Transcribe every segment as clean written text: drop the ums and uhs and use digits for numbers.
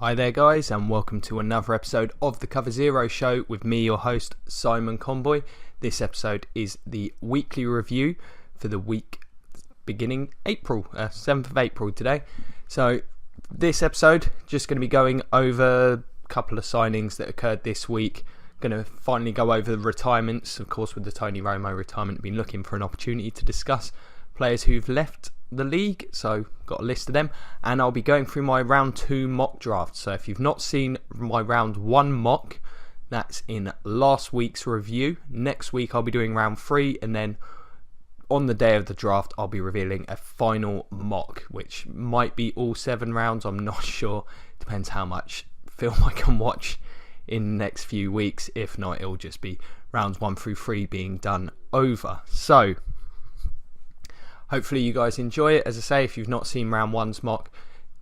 Hi there guys, and welcome to another episode of the Cover Zero Show with me, your host, Simon Conboy. This episode is the weekly review for the week beginning April, 7th of April today. So this episode, just going to be going over a couple of signings that occurred this week. Going to finally go over the retirements. Of course, with the Tony Romo retirement, I've been looking for an opportunity to discuss players who've left the league, so got a list of them, and I'll be going through my round 2 mock draft. So if you've not seen my round 1 mock, that's in last week's review. Next week I'll be doing round 3, and then on the day of the draft I'll be revealing a final mock, which might be all 7 rounds. I'm not sure, depends how much film I can watch in the next few weeks. If not, it'll just be rounds 1 through 3 being done over. So hopefully you guys enjoy it. As I say, if you've not seen round 1's mock,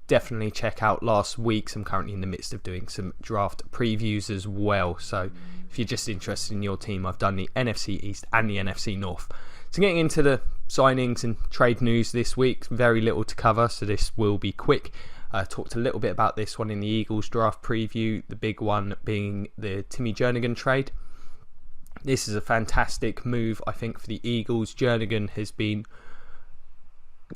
definitely check out last week's. I'm currently in the midst of doing some draft previews as well. So if you're just interested in your team, I've done the NFC East and the NFC North. So getting into the signings and trade news this week, very little to cover, so this will be quick. I talked a little bit about this one in the Eagles draft preview, the big one being the Timmy Jernigan trade. This is a fantastic move, I think, for the Eagles. Jernigan has been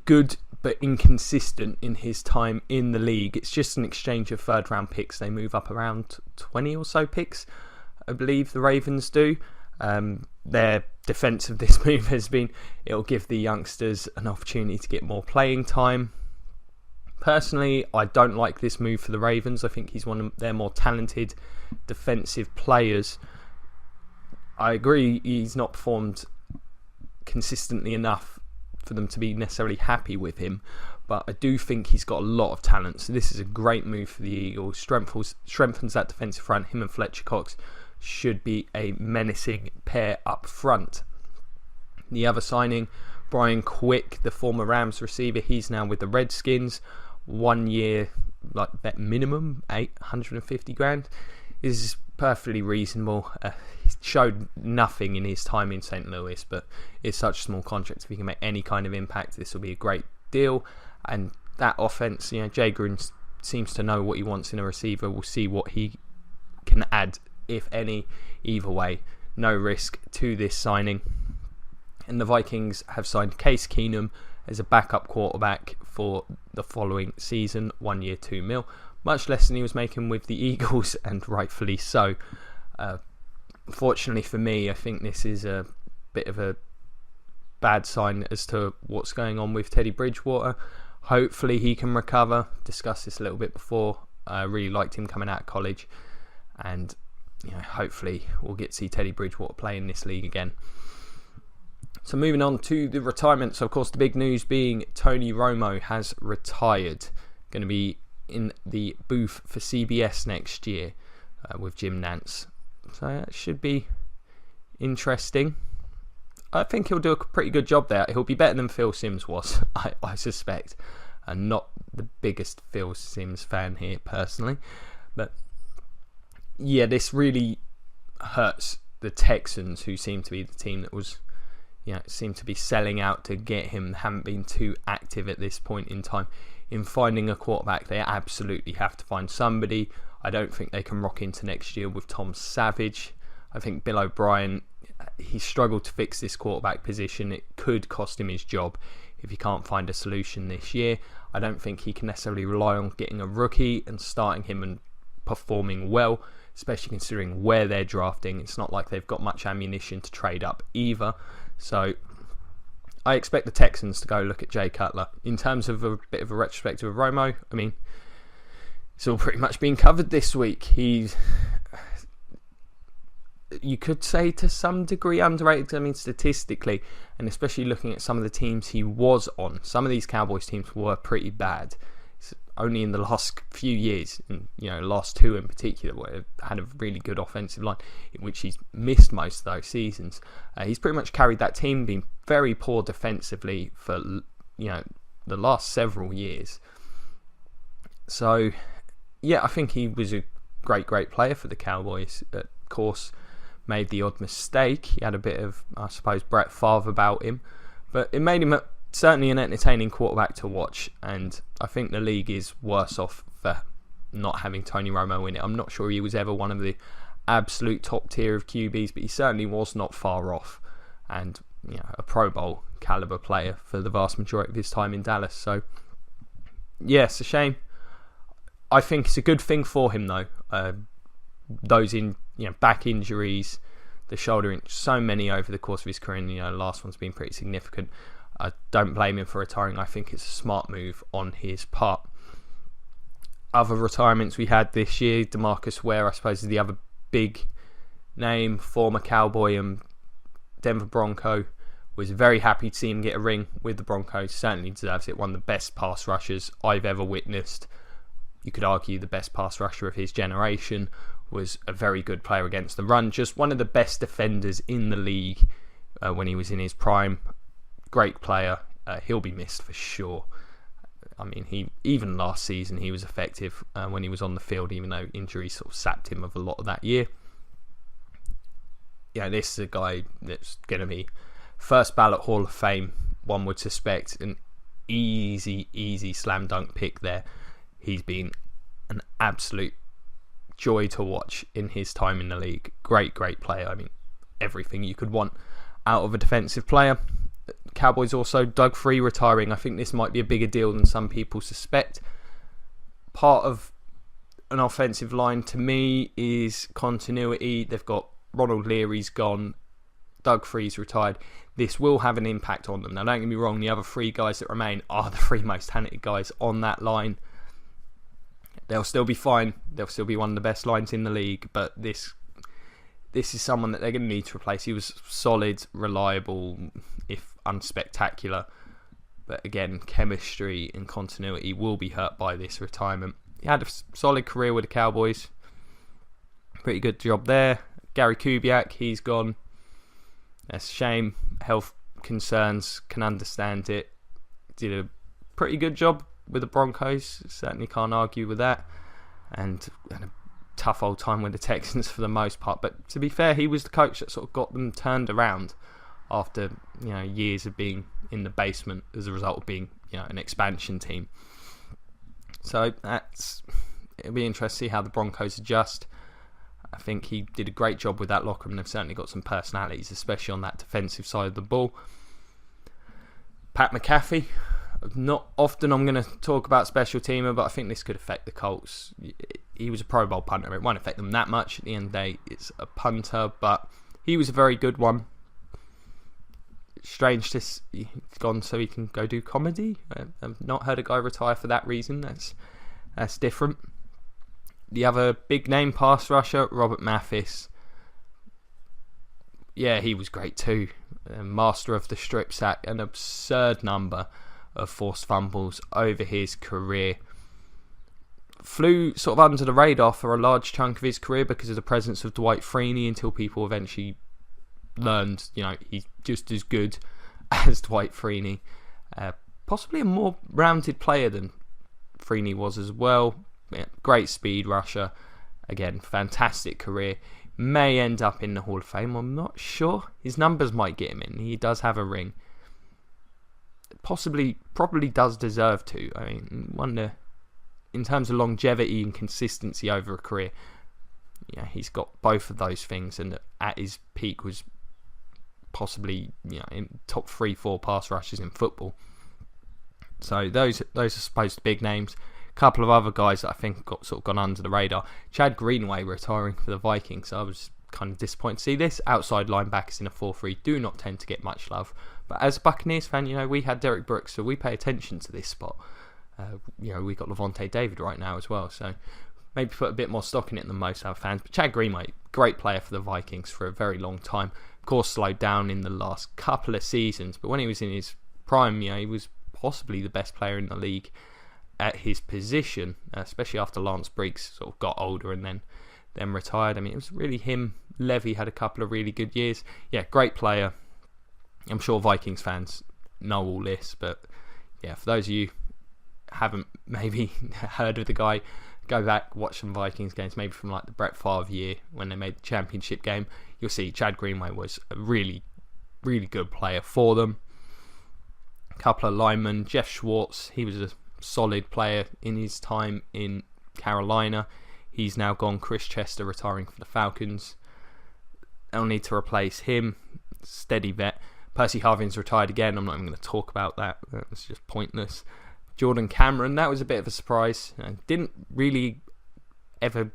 good but inconsistent in his time in the league. It's just an exchange of third round picks. They move up around 20 or so picks, I believe the Ravens do. Their defence of this move has been, it'll give the youngsters an opportunity to get more playing time. Personally, I don't like this move for the Ravens. I think he's one of their more talented defensive players. I agree he's not performed consistently enough for them to be necessarily happy with him, but I do think he's got a lot of talent. So this is a great move for the Eagles. Strengthens that defensive front. Him and Fletcher Cox should be a menacing pair up front. The other signing, Brian Quick, the former Rams receiver, he's now with the Redskins. 1 year, like bet minimum, $850,000 is perfectly reasonable. He showed nothing in his time in St. Louis, but it's such a small contract. If he can make any kind of impact, this will be a great deal. And that offense, Jay Gruden seems to know what he wants in a receiver. We'll see what he can add, if any. Either way, no risk to this signing. And the Vikings have signed Case Keenum as a backup quarterback for the following season. 1 year, $2 million. Much less than he was making with the Eagles, and rightfully so. Fortunately for me, I think this is a bit of a bad sign as to what's going on with Teddy Bridgewater. Hopefully he can recover. Discussed this a little bit before. I really liked him coming out of college, and hopefully we'll get to see Teddy Bridgewater play in this league again. So moving on to the retirements, of course the big news being Tony Romo has retired. Going to be in the booth for CBS next year with Jim Nantz. So that should be interesting. I think he'll do a pretty good job there. He'll be better than Phil Simms was, I suspect. And not the biggest Phil Simms fan here personally. But yeah, this really hurts the Texans, who seem to be the team that was, seemed to be selling out to get him. Haven't been too active at this point in time in finding a quarterback. They absolutely have to find somebody. I don't think they can rock into next year with Tom Savage. I think Bill O'Brien, he struggled to fix this quarterback position. It could cost him his job if he can't find a solution this year. I don't think he can necessarily rely on getting a rookie and starting him and performing well, especially considering where they're drafting. It's not like they've got much ammunition to trade up either. So I expect the Texans to go look at Jay Cutler. In terms of a bit of a retrospective of Romo, I mean, it's all pretty much been covered this week. He's, you could say to some degree, underrated. I mean, statistically, and especially looking at some of the teams he was on, some of these Cowboys teams were pretty bad. It's only in the last few years, last 2 in particular, where they've had a really good offensive line, in which he's missed most of those seasons. He's pretty much carried that team, been very poor defensively for the last several years. So yeah, I think he was a great player for the Cowboys. Of course, made the odd mistake. He had a bit of, I suppose, Brett Favre about him, but it made him certainly an entertaining quarterback to watch, and I think the league is worse off for not having Tony Romo in it. I'm not sure he was ever one of the absolute top tier of QBs, but he certainly was not far off, and a Pro Bowl caliber player for the vast majority of his time in Dallas. So it's a shame. I think it's a good thing for him though. Those back injuries, the shoulder injuries, so many over the course of his career, and the last one's been pretty significant. I don't blame him for retiring. I think it's a smart move on his part. Other retirements we had this year, DeMarcus Ware, I suppose, is the other big name, former Cowboy and Denver Bronco. Was very happy to see him get a ring with the Broncos. Certainly deserves it. One of the best pass rushers I've ever witnessed. You could argue the best pass rusher of his generation. Was a very good player against the run. Just one of the best defenders in the league when he was in his prime. Great player. He'll be missed for sure. I mean, even last season he was effective when he was on the field, even though injuries sort of sapped him of a lot of that year. This is a guy that's going to be first ballot Hall of Fame, one would suspect. An easy slam dunk pick there. He's been an absolute joy to watch in his time in the league. Great player. I mean, everything you could want out of a defensive player. Cowboys also, Doug Free retiring. I think this might be a bigger deal than some people suspect. Part of an offensive line to me is continuity. They've got Ronald Leary's gone, Doug Free's retired. This will have an impact on them. Now, don't get me wrong, the other three guys that remain are the three most talented guys on that line. They'll still be fine. They'll still be one of the best lines in the league, but this is someone that they're going to need to replace. He was solid, reliable, if unspectacular. But again, chemistry and continuity will be hurt by this retirement. He had a solid career with the Cowboys. Pretty good job there. Gary Kubiak, he's gone. That's a shame. Health concerns, can understand it. Did a pretty good job with the Broncos. Certainly can't argue with that. And had a tough old time with the Texans for the most part. But to be fair, he was the coach that sort of got them turned around after years of being in the basement as a result of being an expansion team. So it'll be interesting to see how the Broncos adjust. I think he did a great job with that locker room. They've certainly got some personalities, especially on that defensive side of the ball. Pat McAfee. Not often I'm going to talk about special teamer, but I think this could affect the Colts. He was a Pro Bowl punter. It won't affect them that much. At the end of the day, it's a punter, but he was a very good one. Strange to he's gone so he can go do comedy. I've not heard a guy retire for that reason. That's different. The other big name pass rusher, Robert Mathis. Yeah, he was great too. Master of the strip sack, an absurd number of forced fumbles over his career. Flew sort of under the radar for a large chunk of his career because of the presence of Dwight Freeney until people eventually learned, he's just as good as Dwight Freeney. Possibly a more rounded player than Freeney was as well. Yeah, great speed rusher. Again, fantastic career. May end up in the Hall of Fame. I'm not sure. His numbers might get him in. He does have a ring. Probably does deserve to. I mean, wonder in terms of longevity and consistency over a career. He's got both of those things, and at his peak was possibly in top 3-4 pass rushers in football. So those are supposed big names. A couple of other guys that I think got sort of gone under the radar. Chad Greenway retiring for the Vikings. I was kind of disappointed to see this. Outside linebackers in a 4-3 do not tend to get much love. But as a Buccaneers fan, we had Derek Brooks, so we pay attention to this spot. We got Levante David right now as well, so maybe put a bit more stock in it than most other fans. But Chad Greenway, great player for the Vikings for a very long time. Of course, slowed down in the last couple of seasons, but when he was in his prime, he was possibly the best player in the league at his position, especially after Lance Briggs sort of got older and then retired. I mean, it was really him. Levy had a couple of really good years. Yeah, great player. I'm sure Vikings fans know all this, but yeah, for those of you who haven't maybe heard of the guy, go back, watch some Vikings games, maybe from like the Brett Favre year when they made the championship game. You'll see Chad Greenway was a really, really good player for them. A couple of linemen, Jeff Schwartz, he was a solid player in his time in Carolina. He's now gone. Chris Chester retiring for the Falcons. They'll need to replace him. Steady vet. Percy Harvin's retired again. I'm not even going to talk about that. That's just pointless. Jordan Cameron, that was a bit of a surprise. Didn't really ever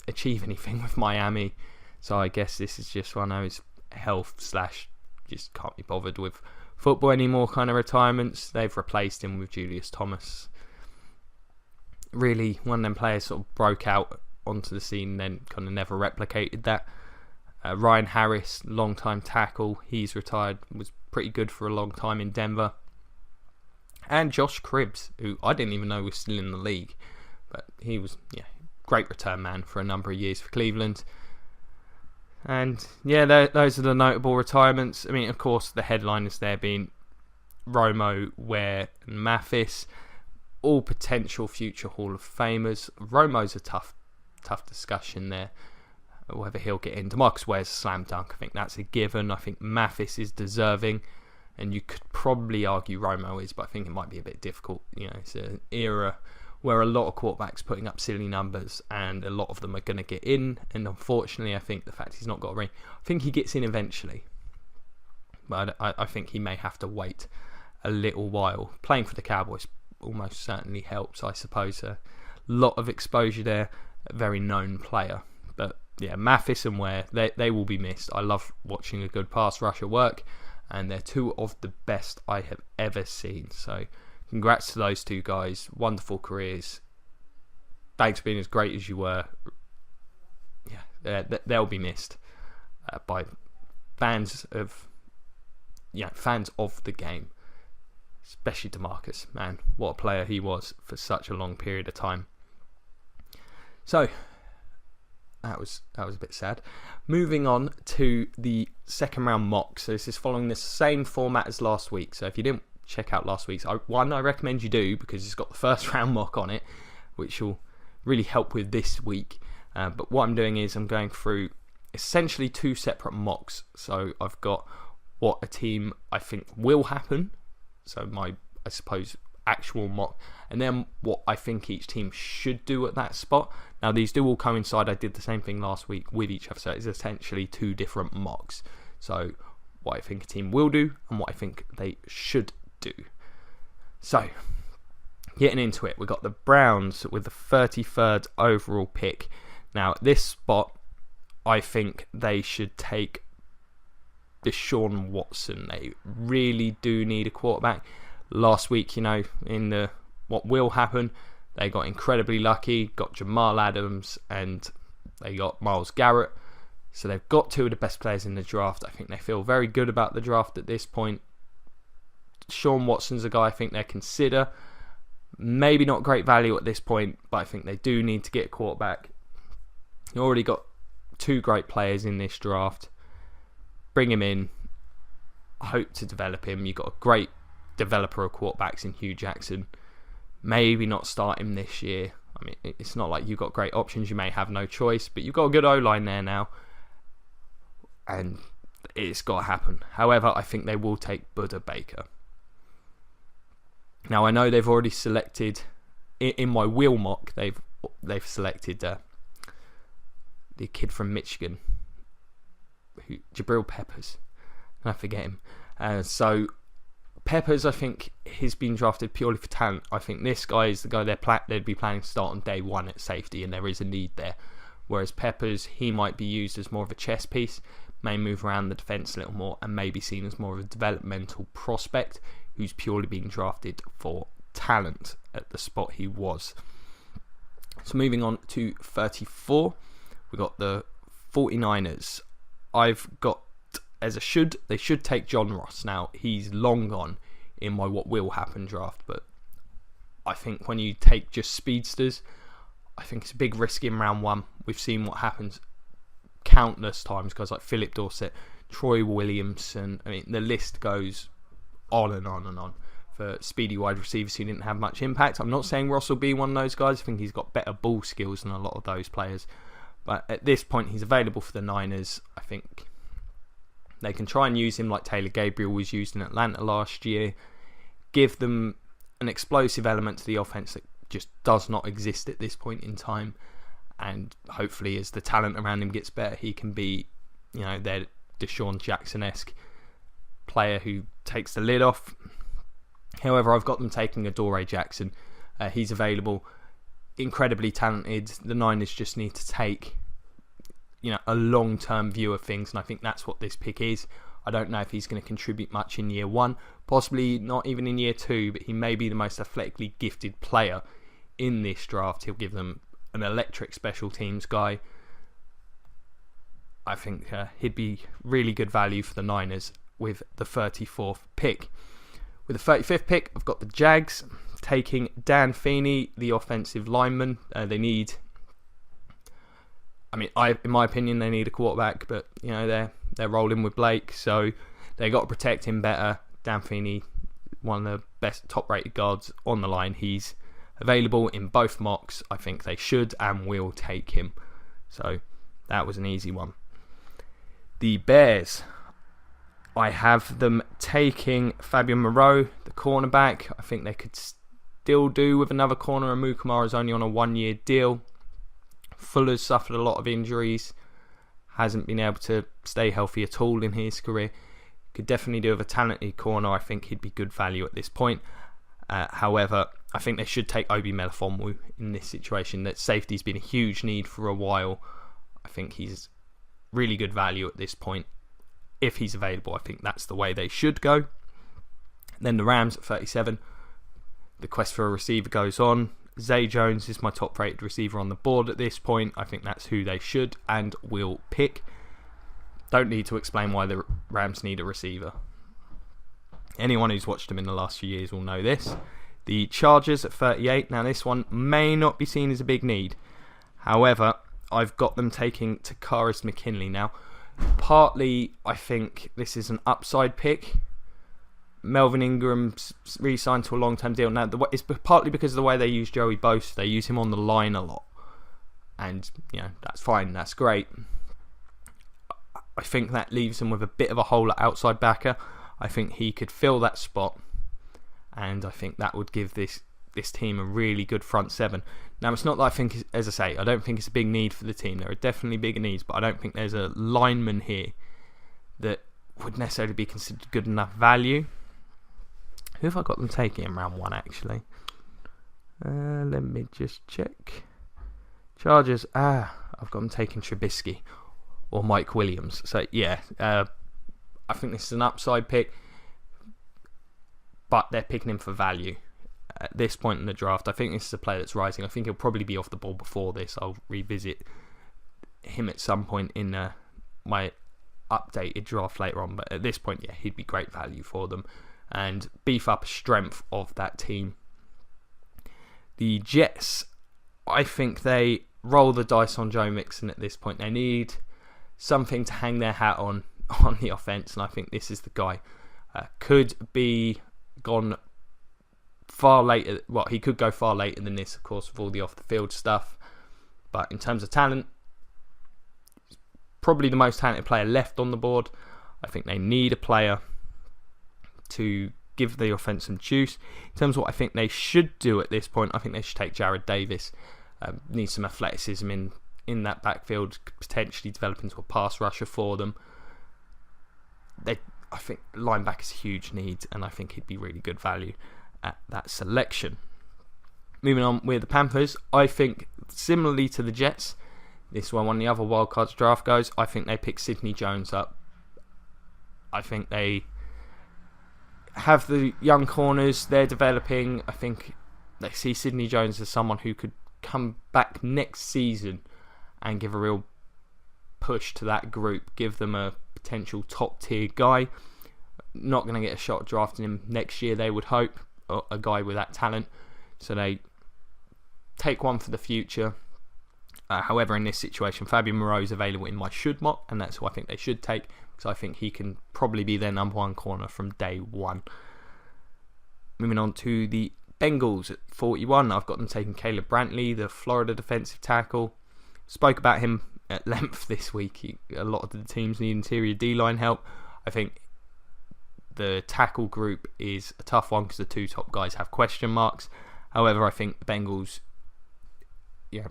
achieve anything with Miami. So I guess this is just one of those health / just can't be bothered with football anymore kind of retirements. They've replaced him with Julius Thomas. Really, one of them players sort of broke out onto the scene, then kind of never replicated that. Ryan Harris, long-time tackle, he's retired, was pretty good for a long time in Denver. And Josh Cribbs, who I didn't even know was still in the league, but he was, great return man for a number of years for Cleveland. And those are the notable retirements. I mean, of course, the headliners there being Romo, Ware, and Mathis, all potential future Hall of Famers. Romo's a tough discussion there, whether he'll get in. DeMarcus Ware's a slam dunk. I think that's a given. I think Mathis is deserving, and you could probably argue Romo is, but I think it might be a bit difficult. It's an era where a lot of quarterbacks putting up silly numbers, and a lot of them are going to get in. And unfortunately, I think the fact he's not got a ring, I think he gets in eventually, but I think he may have to wait a little while. Playing for the Cowboys almost certainly helps, I suppose. A lot of exposure there, a very known player. But yeah, Mathis and Ware, they will be missed. I love watching a good pass rusher work, and they're two of the best I have ever seen. So congrats to those two guys. Wonderful careers. Thanks for being as great as you were. Yeah, they'll be missed by fans of the game. Especially DeMarcus. Man, what a player he was for such a long period of time. So that was a bit sad. Moving on to the second round mock. So this is following the same format as last week. So if you didn't check out last week's, I recommend you do, because it's got the first round mock on it, which will really help with this week. But what I'm doing is I'm going through essentially two separate mocks. So I've got what a team I think will happen, so my, I suppose, actual mock, and then what I think each team should do at that spot. Now these do all coincide. I did the same thing last week with each other, so it's essentially two different mocks. So what I think a team will do and what I think they should do. So getting into it, we've got the Browns with the 33rd overall pick. Now at this spot, I think they should take Deshaun Watson. They really do need a quarterback. Last week, in the what will happen, they got incredibly lucky, got Jamal Adams, and they got Myles Garrett. So they've got two of the best players in the draft. I think they feel very good about the draft at this point. Deshaun Watson's a guy I think they consider. Maybe not great value at this point, but I think they do need to get a quarterback. You already got two great players in this draft. Bring him in. I hope to develop him. You've got a great developer of quarterbacks in Hugh Jackson. Maybe not start him this year. I mean, it's not like you've got great options. You may have no choice, but you've got a good O-line there now, and it's got to happen. However, I think they will take Budda Baker. Now, I know they've already selected, in my wheel mock, they've selected the kid from Michigan, Jabril Peppers. I forget him. So Peppers, I think, has been drafted purely for talent. I think this guy is the guy they'd be planning to start on day one at safety, and there is a need there. Whereas Peppers, he might be used as more of a chess piece, may move around the defence a little more, and may be seen as more of a developmental prospect who's purely being drafted for talent at the spot he was. So moving on to 34, we've got the 49ers. I've got, they should take John Ross. Now, he's long gone in my what will happen draft, but I think when you take just speedsters, I think it's a big risk in round one. We've seen what happens countless times, guys like Philip Dorsett, Troy Williamson. I mean, the list goes on and on and on for speedy wide receivers who didn't have much impact. I'm not saying Ross will be one of those guys. I think he's got better ball skills than a lot of those players. But at this point, he's available for the Niners. I think they can try and use him like Taylor Gabriel was used in Atlanta last year. Give them an explosive element to the offense that just does not exist at this point in time. And hopefully, as the talent around him gets better, he can be, their Deshaun Jackson-esque player who takes the lid off. However, I've got them taking Adoree Jackson. He's available, incredibly talented. The Niners just need to take, a long-term view of things, and I think that's what this pick is. I don't know if he's going to contribute much in year 1, possibly not even in year 2, but he may be the most athletically gifted player in this draft. He'll give them an electric special teams guy. I think he'd be really good value for the Niners with the 34th pick. With the 35th pick, I've got the Jags taking Dan Feeney, the offensive lineman. They need, in my opinion, they need a quarterback, but they're rolling with Blake, so they got to protect him better. Dan Feeney, one of the best top-rated guards on the line. He's available in both mocks. I think they should and will take him. So that was an easy one. The Bears, I have them taking Fabian Moreau, the cornerback. I think they could still do with another corner. Amukamara is only on a 1-year deal. Fuller's suffered a lot of injuries. Hasn't been able to stay healthy at all in his career. Could definitely do with a talented corner. I think he'd be good value at this point. However, I think they should take Obi Melifonwu in this situation. That safety's been a huge need for a while. I think he's really good value at this point. If he's available, I think that's the way they should go. Then the Rams at 37. The quest for a receiver goes on. Zay Jones is my top-rated receiver on the board at this point. I think that's who they should and will pick. Don't need to explain why the Rams need a receiver. Anyone who's watched them in the last few years will know this. The Chargers at 38. Now, this one may not be seen as a big need. However, I've got them taking Takaris McKinley. Now, partly, I think this is an upside pick. Melvin Ingram's re-signed to a long-term deal. Now, it's partly because of the way they use Joey Bosa. They use him on the line a lot. And, that's fine. That's great. I think that leaves them with a bit of a hole at outside backer. I think he could fill that spot. And I think that would give this team a really good front seven. Now, it's not that I think, as I say, I don't think it's a big need for the team. There are definitely bigger needs, but I don't think there's a lineman here that would necessarily be considered good enough value. Who have I got them taking in round 1, actually? Let me just check. Chargers, I've got them taking Trubisky or Mike Williams. So, yeah, I think this is an upside pick, but they're picking him for value. At this point in the draft, I think this is a player that's rising. I think he'll probably be off the ball before this. I'll revisit him at some point in my updated draft later on. But at this point, yeah, he'd be great value for them and beef up a strength of that team. The Jets, I think they roll the dice on Joe Mixon at this point. They need something to hang their hat on the offense, and I think this is the guy. Could be gone far later. Well, he could go far later than this, of course, with all the off-the-field stuff. But in terms of talent, probably the most talented player left on the board. I think they need a player to give the offense some juice. In terms of what I think they should do at this point, I think they should take Jared Davis. Need some athleticism in that backfield, potentially develop into a pass rusher for them. I think linebacker is a huge need, and I think he'd be really good value at that selection. Moving on with the Panthers, I think similarly to the Jets, this one on the other wildcards draft goes, I think they pick Sidney Jones up. I think they have the young corners they're developing. I think they see Sidney Jones as someone who could come back next season and give a real push to that group, give them a potential top tier guy. Not going to get a shot drafting him next year, they would hope, a guy with that talent. So they take one for the future. However, in this situation, Fabian Moreau is available in my should mock, and that's who I think they should take, because I think he can probably be their number one corner from day one. Moving on to the Bengals at 41, I've got them taking Caleb Brantley, the Florida defensive tackle. Spoke about him at length this week. A lot of the teams need interior D-line help. I think the tackle group is a tough one because the two top guys have question marks, However, I think the Bengals,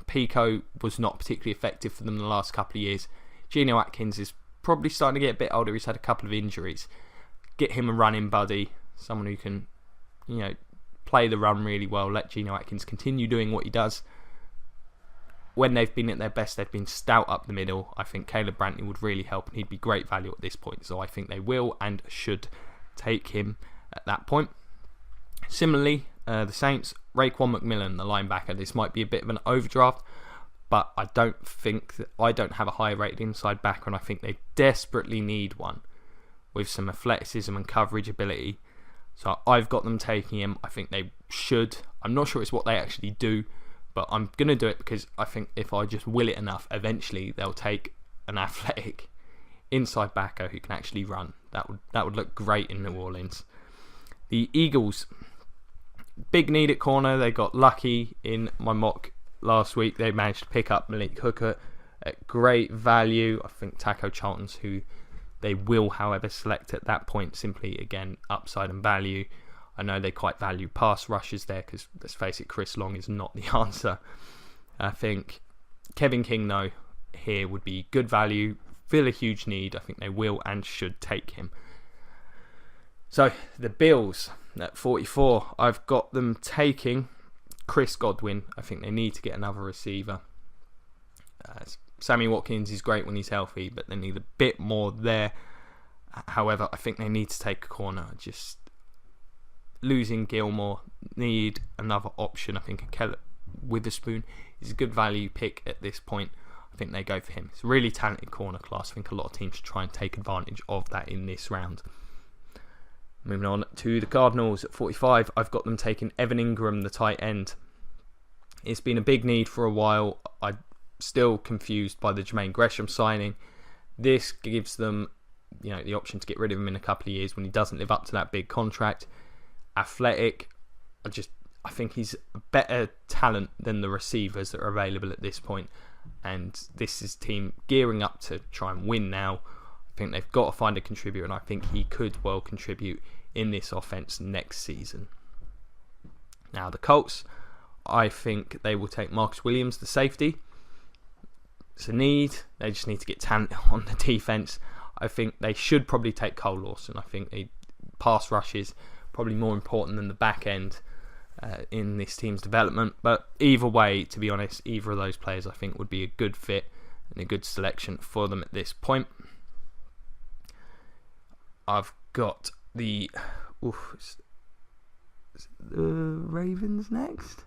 Pico was not particularly effective for them in the last couple of years. Geno Atkins is probably starting to get a bit older. He's had a couple of injuries. Get him a running buddy, someone who can, play the run really well. Let Geno Atkins continue doing what he does. When they've been at their best, they've been stout up the middle. I think Caleb Brantley would really help, and he'd be great value at this point. So I think they will and should take him at that point. Similarly, the Saints, Raekwon McMillan, the linebacker. This might be a bit of an overdraft, but I don't have a high rated inside backer, and I think they desperately need one with some athleticism and coverage ability. So I've got them taking him. I think they should. I'm not sure it's what they actually do, but I'm going to do it because I think if I just will it enough, eventually they'll take an athletic inside backer who can actually run. That would look great in New Orleans. The Eagles, big need at corner. They got lucky in my mock last week. They managed to pick up Malik Hooker at great value. I think Taco Charlton's who they will, however, select at that point, simply, again, upside and value. I know they quite value pass rushes there because, let's face it, Chris Long is not the answer. I think Kevin King, though, here would be good value, fill a huge need. I think they will and should take him. So, the Bills at 44, I've got them taking Chris Godwin. I think they need to get another receiver. Sammy Watkins is great when he's healthy, but they need a bit more there. However, I think they need to take a corner. Just losing Gilmore, need another option. I think Keller Witherspoon is a good value pick at this point. I think they go for him. It's a really talented corner class. I think a lot of teams should try and take advantage of that in this round. Moving on to the Cardinals at 45, I've got them taking Evan Ingram, the tight end. It's been a big need for a while. I'm still confused by the Jermaine Gresham signing. This gives them, the option to get rid of him in a couple of years when he doesn't live up to that big contract. Athletic, I think he's a better talent than the receivers that are available at this point. And this is team gearing up to try and win now. I think they've got to find a contributor, and I think he could well contribute in this offense next season. Now, the Colts, I think they will take Marcus Williams, the safety. It's a need. They just need to get talent on the defense. I think they should probably take Cole Lawson. I think the pass rush is probably more important than the back end in this team's development. But either way, to be honest, either of those players I think would be a good fit and a good selection for them at this point. I've got the Ravens next.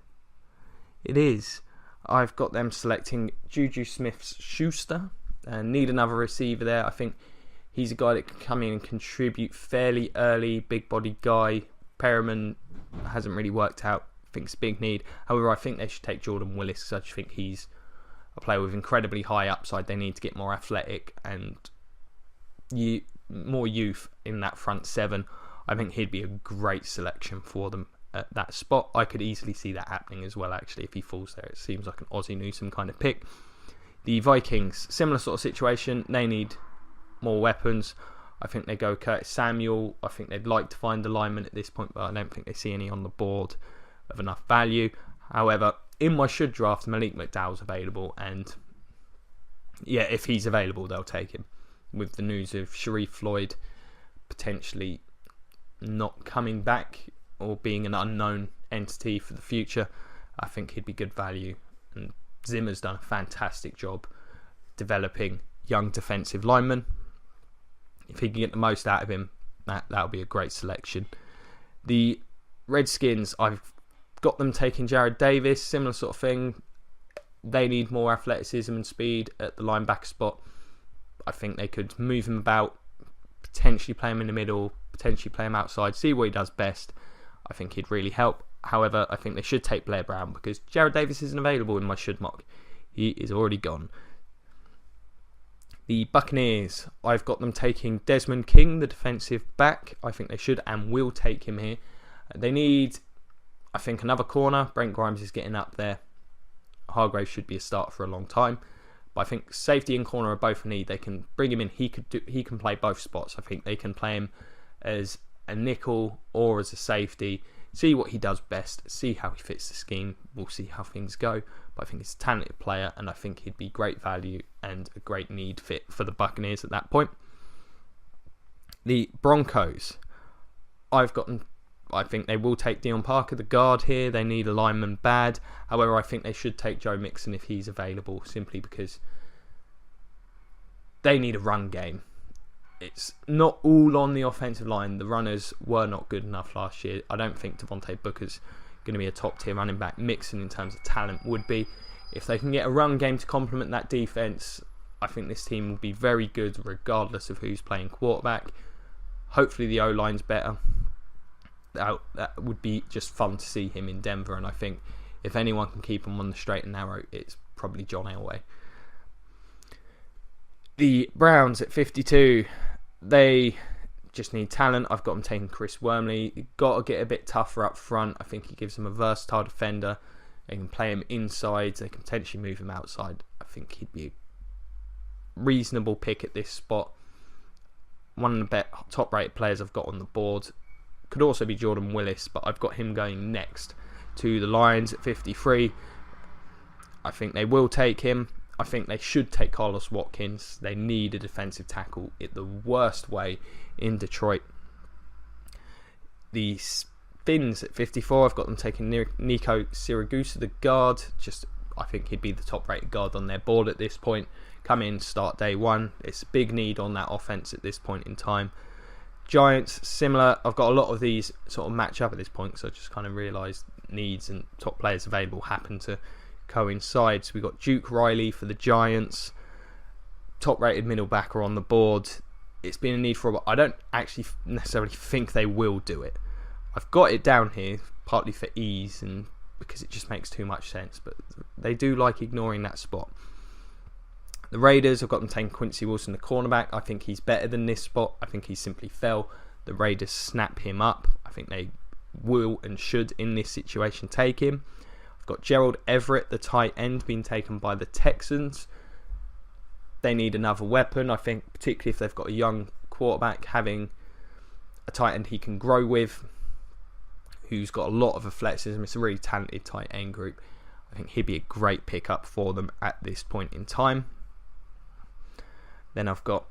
It is. I've got them selecting Juju Smith-Schuster and need another receiver there. I think he's a guy that can come in and contribute fairly early, big body guy. Perriman hasn't really worked out. I think it's a big need. However, I think they should take Jordan Willis because I just think he's a player with incredibly high upside. They need to get more athletic and more youth in that front seven. I think he'd be a great selection for them at that spot. I could easily see that happening as well, actually, if he falls there. It seems like an Ozzie Newsome kind of pick. The Vikings, similar sort of situation. They need more weapons. I think they go Curtis Samuel. I think they'd like to find a lineman at this point, but I don't think they see any on the board of enough value. However, in my should draft, Malik McDowell's available, and if he's available, they'll take him. With the news of Sharif Floyd potentially not coming back or being an unknown entity for the future, I think he'd be good value. And Zimmer's done a fantastic job developing young defensive linemen. If he can get the most out of him, that'll be a great selection. The Redskins, I've got them taking Jared Davis, similar sort of thing. They need more athleticism and speed at the linebacker spot. I think they could move him about, potentially play him in the middle, potentially play him outside, see what he does best. I think he'd really help. However, I think they should take Blair Brown because Jared Davis isn't available in my should mock. He is already gone. The Buccaneers, I've got them taking Desmond King, the defensive back. I think they should and will take him here. They need, I think, another corner. Brent Grimes is getting up there. Hargrave should be a starter for a long time. But I think safety and corner are both a need. They can bring him in. He can play both spots. I think they can play him as a nickel or as a safety. see what he does best, see how he fits the scheme. We'll see how things go. But I think he's a talented player, and I think he'd be great value and a great need fit for the Buccaneers at that point. The Broncos, I think they will take Dion Parker, the guard here. They need a lineman bad. However, I think they should take Joe Mixon if he's available, simply because they need a run game. It's not all on the offensive line. The runners were not good enough last year. I don't think Devontae Booker's going to be a top tier running back. Mixon, in terms of talent, would be. If they can get a run game to complement that defense, I think this team will be very good regardless of who's playing quarterback. Hopefully the O-line's better. That would be just fun to see him in Denver, and I think if anyone can keep him on the straight and narrow, it's probably John Elway. The Browns at 52, they just need talent. I've got them taking Chris Wormley. You've got to get a bit tougher up front. I think he gives them a versatile defender. They can play him inside. They can potentially move him outside. I think he'd be a reasonable pick at this spot. One of the top-rated players I've got on the board. Could also be Jordan Willis, but I've got him going next to the Lions at 53. I think they will take him. I think they should take Carlos Watkins. They need a defensive tackle in the worst way in Detroit. The Finns at 54, I've got them taking Nico Siragusa, the guard. I think he'd be the top-rated guard on their board at this point. Come in, start day one. It's a big need on that offense at this point in time. Giants, similar. I've got a lot of these sort of match up at this point, so I just kind of realised needs and top players available happen to coincide. So we've got Duke Riley for the Giants, top-rated middle backer on the board. It's been a need for a while. I don't actually necessarily think they will do it. I've got it down here partly for ease and because it just makes too much sense, but they do like ignoring that spot. The Raiders, I've got them taking Quincy Wilson, the cornerback. I think he's better than this spot. I think he simply fell. The Raiders snap him up. I think they will and should, in this situation, take him. I've got Gerald Everett, the tight end, being taken by the Texans. They need another weapon. I think, particularly if they've got a young quarterback, having a tight end he can grow with, who's got a lot of athleticism. It's a really talented tight end group. I think he'd be a great pickup for them at this point in time. Then I've got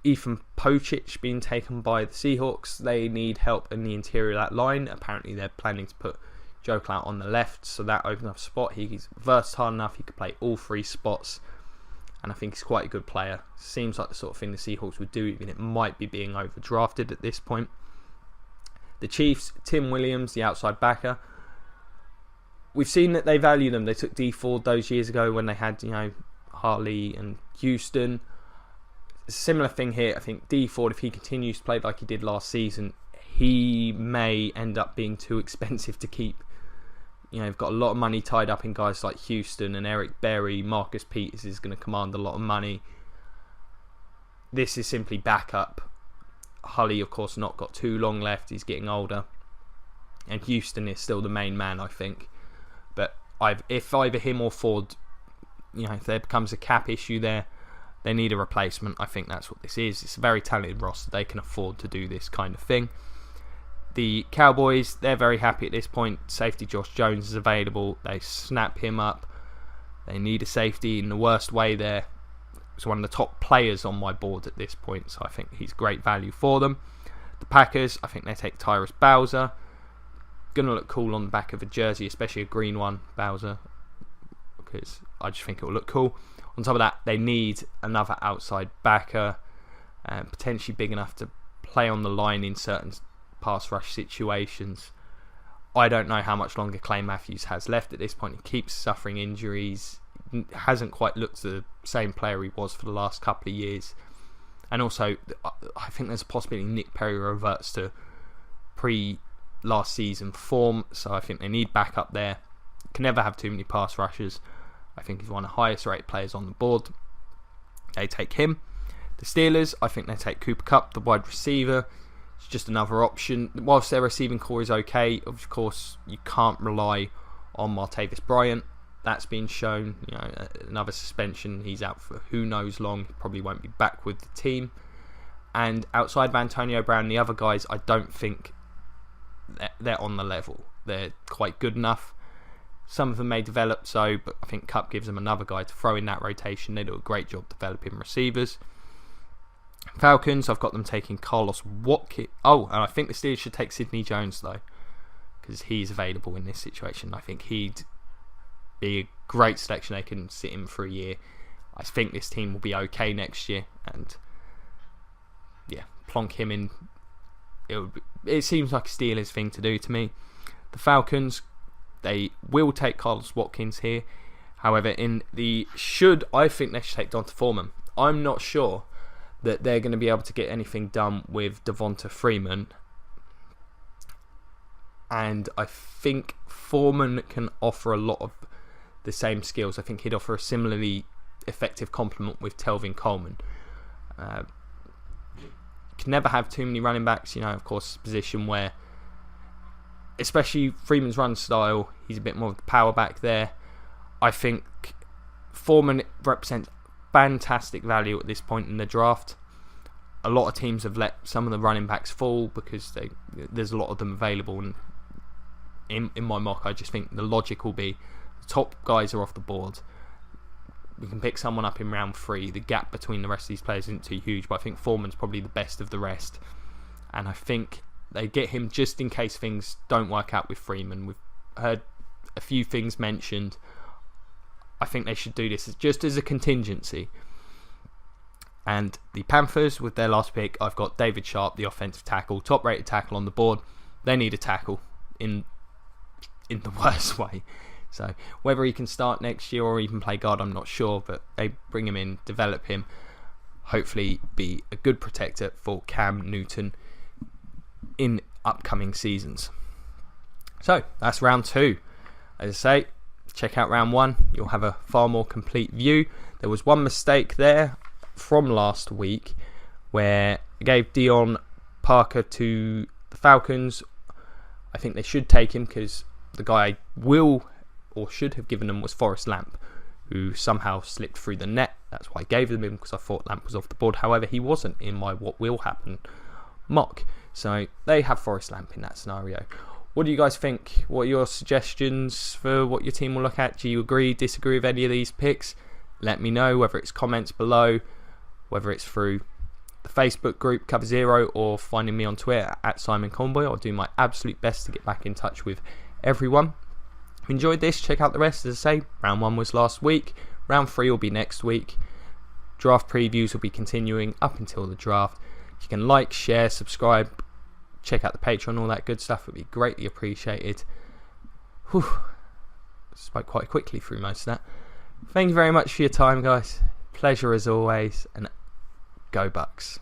Ethan Pocic being taken by the Seahawks. They need help in the interior of that line. Apparently they're planning to put Joe Clout on the left, so that opens up a spot. He's versatile enough. He could play all three spots, and I think he's quite a good player. Seems like the sort of thing the Seahawks would do, even it might be being overdrafted at this point. The Chiefs, Tim Williams, the outside backer. We've seen that they value them. They took D Ford those years ago when they had, Harley and Houston. Similar thing here. I think D Ford, if he continues to play like he did last season, he may end up being too expensive to keep. They've got a lot of money tied up in guys like Houston and Eric Berry. Marcus Peters is going to command a lot of money. This is simply backup. Hully, of course, not got too long left. He's getting older. And Houston is still the main man, I think. But if either him or Ford, if there becomes a cap issue there, they need a replacement. I think that's what this is. It's a very talented roster. They can afford to do this kind of thing. The Cowboys, they're very happy at this point. Safety Josh Jones is available. They snap him up. They need a safety in the worst way there. He's one of the top players on my board at this point, so I think he's great value for them. The Packers, I think they take Tyrus Bowser. Gonna look cool on the back of a jersey, especially a green one, Bowser, because I just think it will look cool. On top of that, they need another outside backer, potentially big enough to play on the line in certain pass rush situations. I don't know how much longer Clay Matthews has left at this point. He keeps suffering injuries. Hasn't quite looked the same player he was for the last couple of years. And also, I think there's a possibility Nick Perry reverts to pre-last season form. So I think they need backup there. Can never have too many pass rushers. I think he's one of the highest rated players on the board. They take him. The Steelers, I think they take Cooper Kupp, the wide receiver. It's just another option. Whilst their receiving core is okay, of course, you can't rely on Martavis Bryant. That's been shown. Another suspension. He's out for who knows long. He probably won't be back with the team. And outside of Antonio Brown, the other guys, I don't think they're on the level. They're quite good enough. Some of them may develop but I think Cup gives them another guy to throw in that rotation. They do a great job developing receivers. Falcons, I've got them taking Carlos Watkins. Oh, and I think the Steelers should take Sidney Jones, though, because he's available in this situation. I think he'd be a great selection. They can sit him for a year. I think this team will be okay next year, and yeah, plonk him in. It seems like a Steelers thing to do to me. The Falcons, they will take Carlos Watkins here. However, I think they should take Donta Foreman. I'm not sure that they're going to be able to get anything done with Devonta Freeman. And I think Foreman can offer a lot of the same skills. I think he'd offer a similarly effective complement with Telvin Coleman. You can never have too many running backs, of course, position where, especially Freeman's run style, he's a bit more of the power back there. I think Foreman represents fantastic value at this point in the draft. A lot of teams have let some of the running backs fall because there's a lot of them available, and in my mock I just think the logic will be the top guys are off the board. We can pick someone up in round 3. The gap between the rest of these players isn't too huge, but I think Foreman's probably the best of the rest, and I think they get him just in case things don't work out with Freeman. We've heard a few things mentioned. I think they should do this just as a contingency. And the Panthers, with their last pick, I've got David Sharp, the offensive tackle, top rated tackle on the board. They need a tackle in the worst way. So whether he can start next year or even play guard, I'm not sure, but they bring him in, develop him, hopefully be a good protector for Cam Newton in upcoming seasons. So that's round 2. As I say, check out round 1. You'll have a far more complete view. There was one mistake there from last week where I gave Dion Parker to the Falcons. I think they should take him because the guy I will or should have given them was Forrest Lamp, who somehow slipped through the net. That's why I gave them him, because I thought Lamp was off the board. However, he wasn't in my what will happen mock. So they have Forrest Lamp in that scenario. What do you guys think? What are your suggestions for what your team will look at? Do you agree, disagree with any of these picks? Let me know, whether it's comments below, whether it's through the Facebook group Cover Zero, or finding me on Twitter at Simon Conboy. I'll do my absolute best to get back in touch with everyone. If you enjoyed this, check out the rest. As I say, round 1 was last week. Round 3 will be next week. Draft previews will be continuing up until the draft. You can like, share, subscribe, check out the Patreon, all that good stuff. It would be greatly appreciated. Whew. Spoke quite quickly through most of that. Thank you very much for your time, guys. Pleasure as always, and go Bucks.